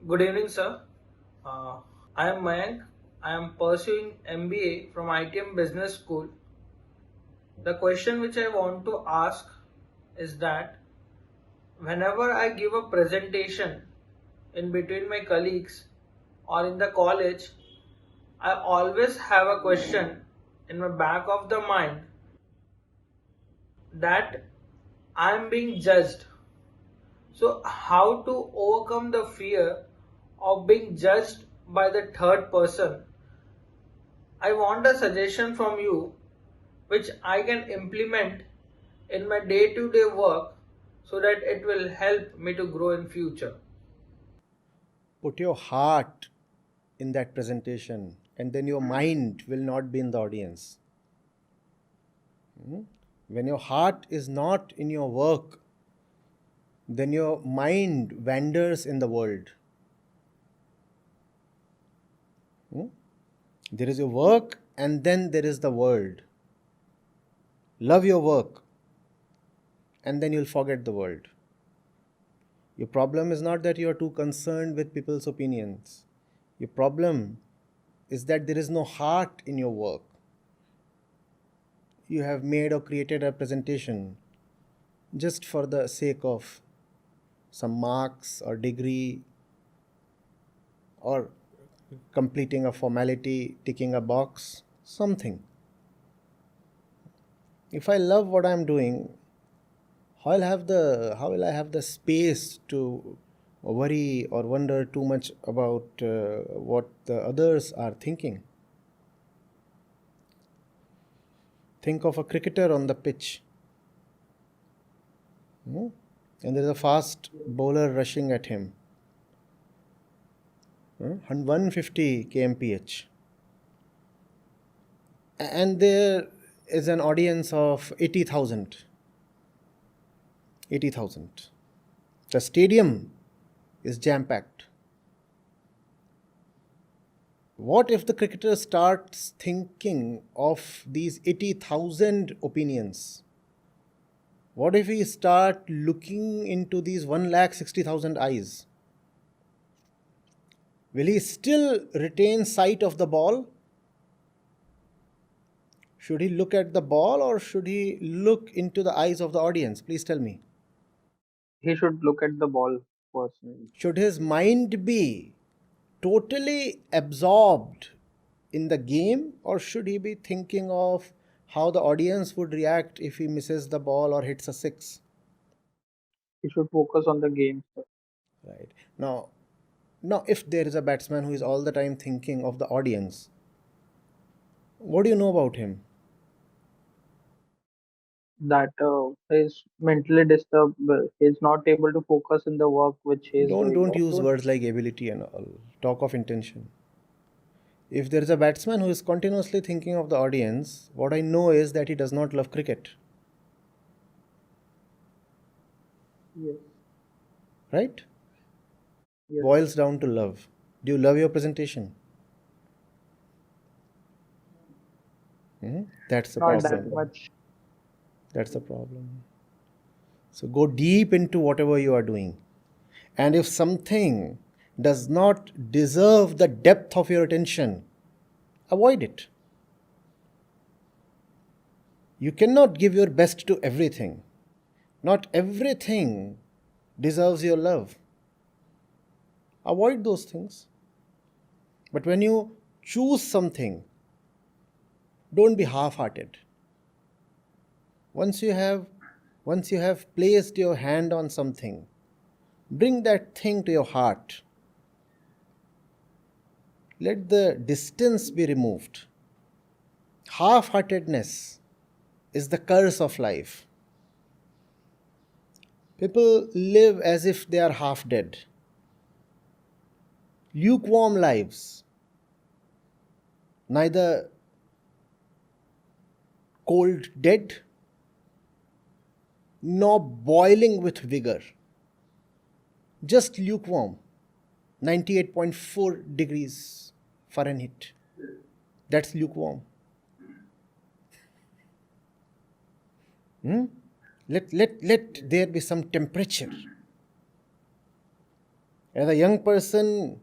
Good evening, sir. Uh, I am Mayank. I am pursuing MBA from ITM Business School. The question which I want to ask is that whenever I give a presentation in between my colleagues or in the college, I always have a question in my back of the mind that I am being judged. So, how to overcome the fear of being judged by the third person? I want a suggestion from you which I can implement in my day-to-day work so that it will help me to grow in future. Put your heart in that presentation, and then your mind will not be in the audience. When your heart is not in your work, then your mind wanders in the world. There is your work, and then there is the world. Love your work, and then you'll forget the world. Your problem is not that you are too concerned with people's opinions. Your problem is that there is no heart in your work. You have made or created a presentation just for the sake of some marks or degree or completing a formality, ticking a box, something. If I love what I'm doing, how will I have the space to worry or wonder too much about what the others are thinking? Think of a cricketer on the pitch. And there is a fast bowler rushing at him. 150 kmph. And there is an audience of 80,000. 80,000. The stadium is jam packed. What if the cricketer starts thinking of these 80,000 opinions? What if we start looking into these 1,60,000 eyes? Will he still retain sight of the ball? Should he look at the ball or should he look into the eyes of the audience? Please tell me. He should look at the ball first. Should his mind be totally absorbed in the game, or should he be thinking of how the audience would react if he misses the ball or hits a six? He should focus on the game, sir. Right. Now, if there is a batsman who is all the time thinking of the audience, what do you know about him? That is mentally disturbed. He's not able to focus in the work which he is Don't doing. don't use words like ability and all. Talk of intention. If there is a batsman who is continuously thinking of the audience, what I know is that he does not love cricket. Yes, Right? yes. Boils down to love. Do you love your presentation? That's the Not that problem. much. That's the problem. So go deep into whatever you are doing. And if something does not deserve the depth of your attention, avoid it. You cannot give your best to everything. Not everything deserves your love. Avoid those things. But when you choose something, don't be half-hearted. Once you have placed your hand on something, bring that thing to your heart. Let the distance be removed. Half-heartedness is the curse of life. People live as if they are half dead. Lukewarm lives, neither cold dead nor boiling with vigor. Just lukewarm, 98.4 degrees Fahrenheit. That's lukewarm. Let there be some temperature. As a young person,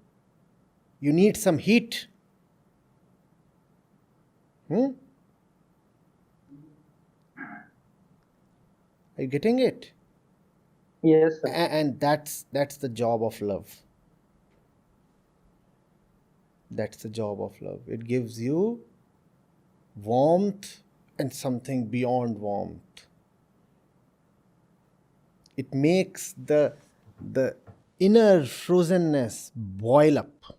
you need some heat. Are you getting it? Yes, sir. And that's the job of love. That's the job of love. It gives you warmth and something beyond warmth. It makes the inner frozenness boil up.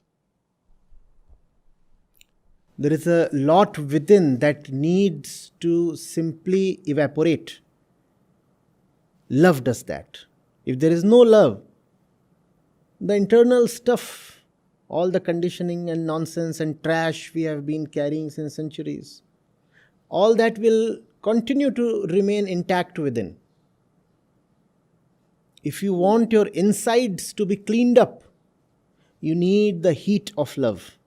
There is a lot within that needs to simply evaporate. Love does that. If there is no love, the internal stuff, all the conditioning and nonsense and trash we have been carrying since centuries, all that will continue to remain intact within. If you want your insides to be cleaned up, you need the heat of love,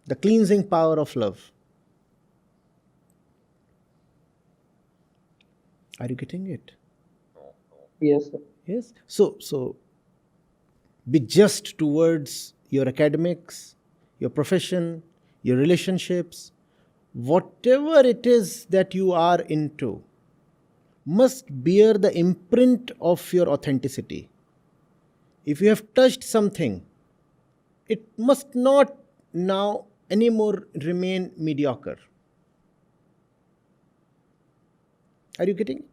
the cleansing power of love. Are you getting it? Yes, sir. Yes. So be just towards your academics, your profession, your relationships, whatever it is that you are into must bear the imprint of your authenticity. If you have touched something, it must not now anymore remain mediocre. Are you getting it?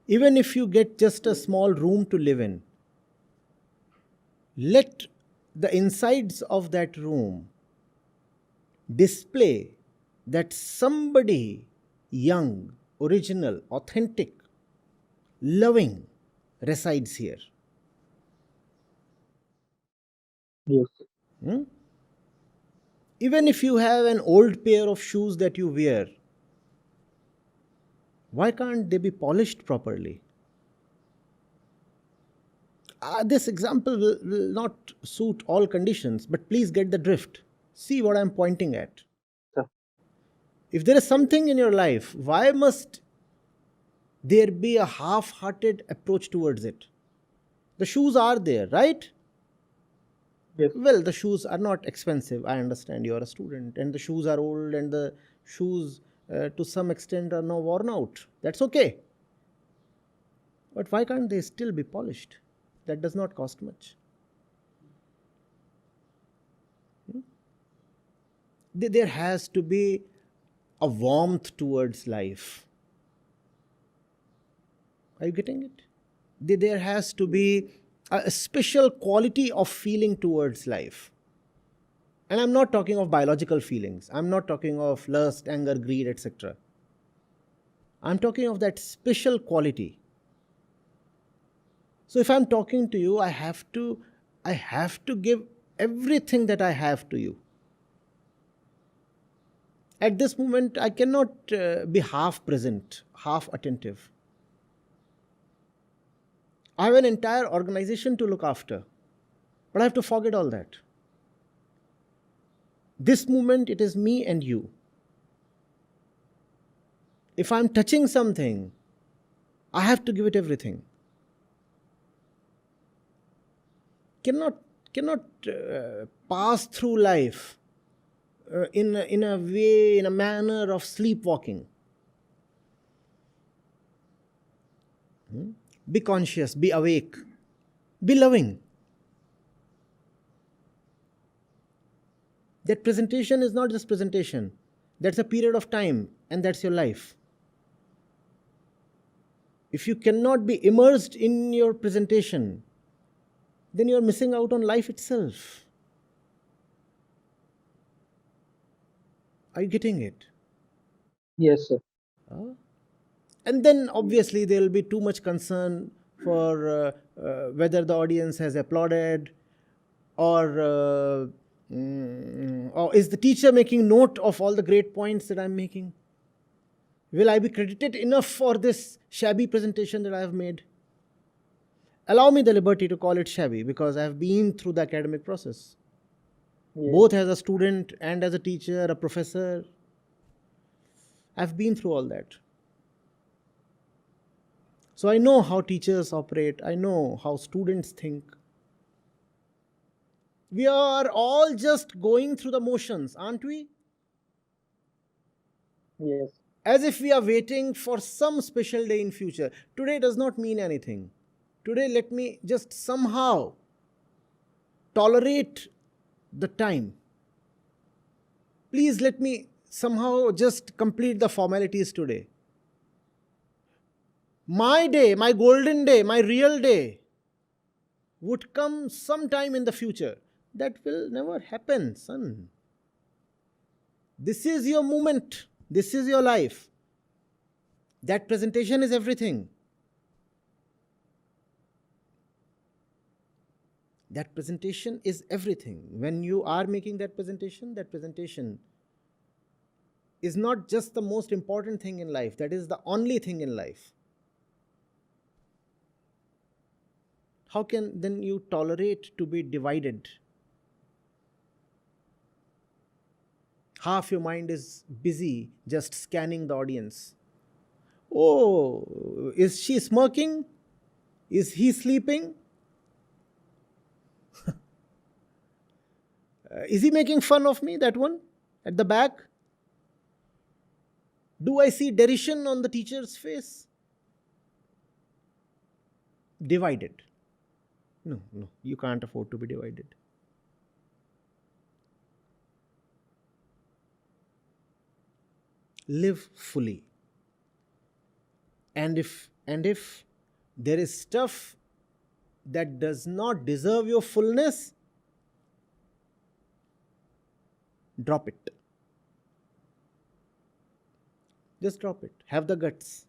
Even if you get just a small room to live in, let the insides of that room display that somebody young, original, authentic, loving resides here. Yes. Even if you have an old pair of shoes that you wear, why can't they be polished properly? This example will not suit all conditions, but please get the drift. See what I'm pointing at. Sir. If there is something in your life, why must there be a half-hearted approach towards it? The shoes are there, right? Yes. Well, the shoes are not expensive. I understand you are a student, and the shoes are old, and the shoes to some extent are now worn out. That's okay. But why can't they still be polished? That does not cost much. There has to be a warmth towards life. Are you getting it? There has to be a special quality of feeling towards life. And I'm not talking of biological feelings. I'm not talking of lust, anger, greed, etc. I'm talking of that special quality. So if I'm talking to you, I have to give everything that I have to you. At this moment, I cannot be half present, half attentive. I have an entire organization to look after, but I have to forget all that. This moment, it is me and you. If I'm touching something, I have to give it everything. Cannot pass through life in a way, in a manner of sleepwalking. Be conscious, be awake, be loving. That presentation is not just presentation. That's a period of time, and that's your life. If you cannot be immersed in your presentation, then you are missing out on life itself. Are you getting it? Yes, sir. And then obviously there will be too much concern for whether the audience has applauded, or is the teacher making note of all the great points that I'm making? Will I be credited enough for this shabby presentation that I have made? Allow me the liberty to call it shabby, because I have been through the academic process. Yes. Both as a student and as a teacher, a professor. I've been through all that. So I know how teachers operate. I know how students think. We are all just going through the motions, aren't we? Yes. As if we are waiting for some special day in future. Today does not mean anything. Today let me just somehow tolerate the time. Please let me somehow just complete the formalities today. My day, my golden day, my real day would come sometime in the future. That will never happen, son. This is your moment. This is your life. That presentation is everything. That presentation is everything. When you are making that presentation is not just the most important thing in life, that is the only thing in life. How can then you tolerate to be divided? Half your mind is busy just scanning the audience. Oh, is she smirking? Is he sleeping? Is he making fun of me, that one at the back? Do I see derision on the teacher's face? Divided. No, no, you can't afford to be divided. Live fully. And if there is stuff that does not deserve your fullness, drop it. Just drop it. Have the guts.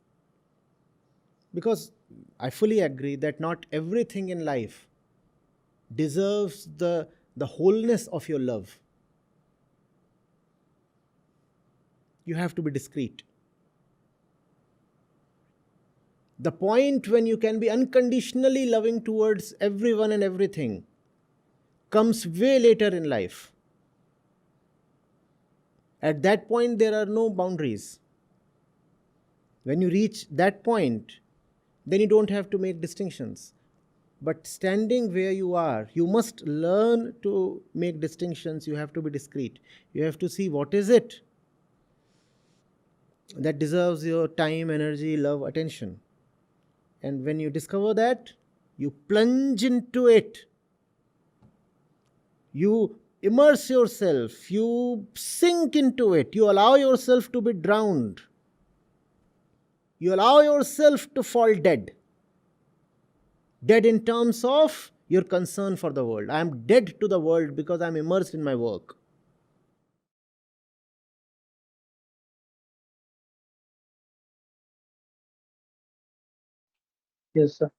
Because I fully agree that not everything in life deserves the wholeness of your love. You have to be discreet. The point when you can be unconditionally loving towards everyone and everything comes way later in life. At that point, there are no boundaries. When you reach that point, then you don't have to make distinctions. But standing where you are, you must learn to make distinctions. You have to be discreet. You have to see what is it that deserves your time, energy, love, attention. And when you discover that, you plunge into it. You immerse yourself. You sink into it. You allow yourself to be drowned. You allow yourself to fall dead. Dead in terms of your concern for the world. I am dead to the world because I am immersed in my work. Yes, sir.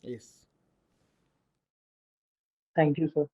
Yes. Thank you, sir.